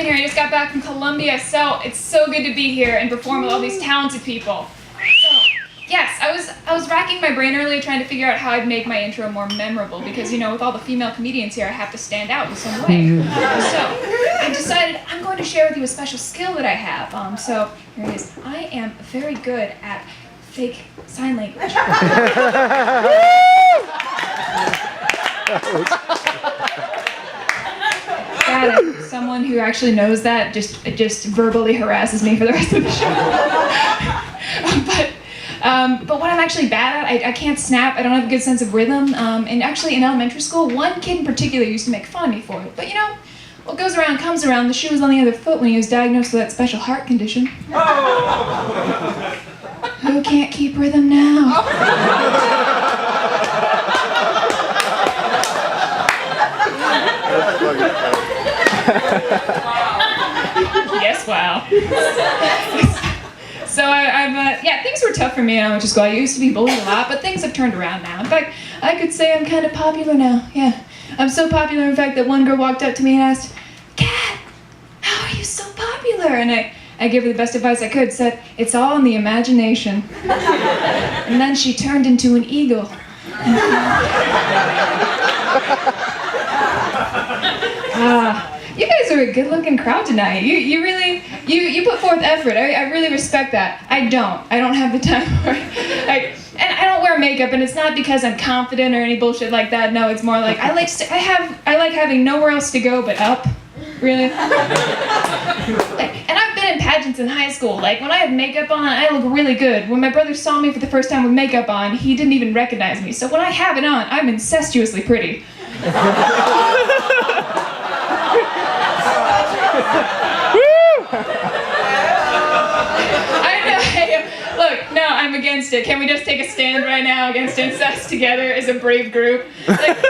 here. I just got back from Columbia, so it's so good to be here and perform with all these talented people. So, yes, I was racking my brain earlier trying to figure out how I'd make my intro more memorable because, you know, with all the female comedians here, I have to stand out in some way. So, I decided I'm going to share with you a special skill that I have. So, here it is. I am very good at fake sign language. Got it. Someone who actually knows that just verbally harasses me for the rest of the show. But what I'm actually bad at, I can't snap. I don't have a good sense of rhythm. And actually, in elementary school, one kid in particular used to make fun of me for it. But you know, what goes around comes around. The shoe was on the other foot when he was diagnosed with that special heart condition. Who can't keep rhythm now? Yes, wow. So yeah, things were tough for me in elementary school. I used to be bullied a lot, but things have turned around now. In fact, I could say I'm kind of popular now. Yeah, I'm so popular, in fact, that one girl walked up to me and asked, "Kat, how are you so popular?" And I gave her the best advice I could, said, "It's all in the imagination." And then she turned into an eagle. You guys are a good-looking crowd tonight. You really put forth effort. I really respect that. I don't have the time for it. And I don't wear makeup, and it's not because I'm confident or any bullshit like that. No, it's more like I like having nowhere else to go but up. Really. And I've been in pageants in high school. Like when I have makeup on, I look really good. When my brother saw me for the first time with makeup on, he didn't even recognize me. So when I have it on, I'm incestuously pretty. I know. Look, no, I'm against it. Can we just take a stand right now against incest together as a brave group? Like,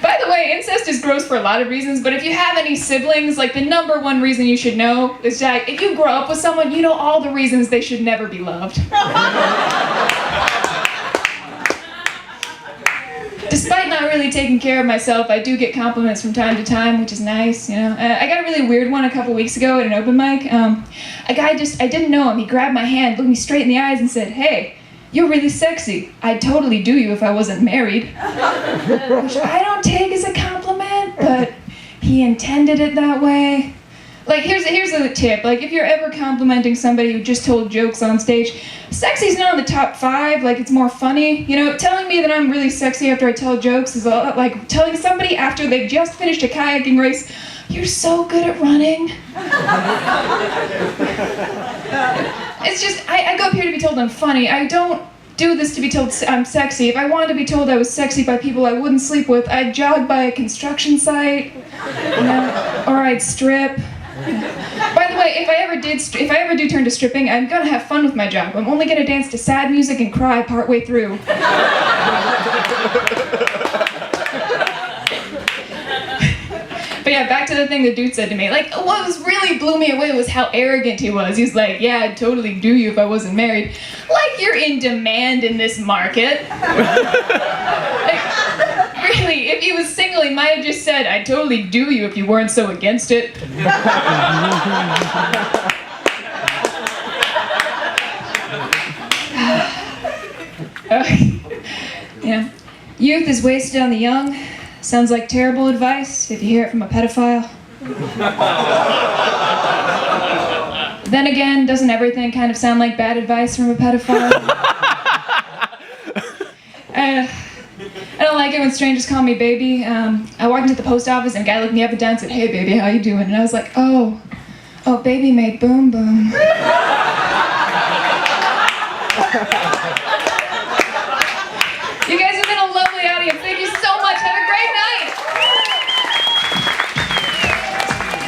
by the way, incest is gross for a lot of reasons, but if you have any siblings, like the number one reason you should know is that if you grow up with someone, you know all the reasons they should never be loved. Despite not really taking care of myself, I do get compliments from time to time, which is nice, you know. I got a really weird one a couple weeks ago at an open mic. A guy I didn't know him, he grabbed my hand, looked me straight in the eyes and said, "Hey, you're really sexy. I'd totally do you if I wasn't married." Which I don't take as a compliment, but he intended it that way. Like, here's a tip. Like, if you're ever complimenting somebody who just told jokes on stage, sexy's not in the top 5, like, it's more funny. You know, telling me that I'm really sexy after I tell jokes is like telling somebody after they've just finished a kayaking race, "You're so good at running." It's just, I go up here to be told I'm funny. I don't do this to be told I'm sexy. If I wanted to be told I was sexy by people I wouldn't sleep with, I'd jog by a construction site, you know, or I'd strip. By the way, if I ever do turn to stripping, I'm gonna have fun with my job. I'm only gonna dance to sad music and cry partway through. But yeah, back to the thing the dude said to me. Like, what really blew me away was how arrogant he was. He's like, "Yeah, I'd totally do you if I wasn't married." Like, you're in demand in this market. Like, really, if he was single, he might have just said, "I'd totally do you if you weren't so against it." Yeah. Youth is wasted on the young. Sounds like terrible advice if you hear it from a pedophile. Then again, doesn't everything kind of sound like bad advice from a pedophile? I don't like it when strangers call me baby. I walked into the post office and a guy looked me up and down and said, "Hey baby, how you doing?" And I was like, oh, baby made boom boom.